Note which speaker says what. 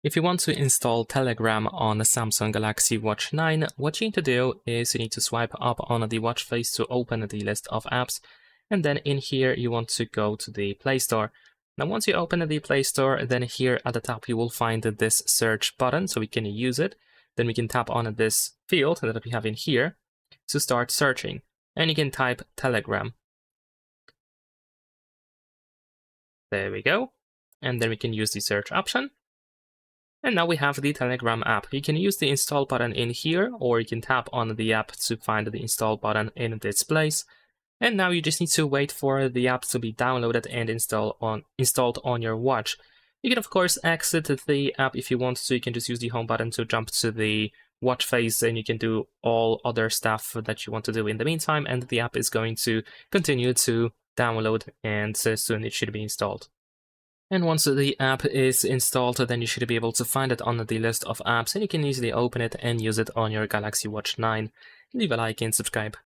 Speaker 1: If you want to install Telegram on the Samsung Galaxy Watch 9, what you need to do is you need to swipe up on the watch face to open the list of apps. And then in here, you want to go to the Play Store. Now, once you open the Play Store, then here at the top, you will find this search button, so we can use it. Then we can tap on this field that we have in here to start searching. And you can type Telegram. There we go. And then we can use the search option. And now we have the Telegram app. You can use the install button in here, or you can tap on the app to find the install button in this place. And now you just need to wait for the app to be downloaded and installed on your watch. You can of course exit the app if you want to. You can just use the home button to jump to the watch face, and you can do all other stuff that you want to do in the meantime, and the app is going to continue to download, and soon it should be installed. And once the app is installed, then you should be able to find it on the list of apps, and you can easily open it and use it on your Galaxy Watch 9. Leave a like and subscribe.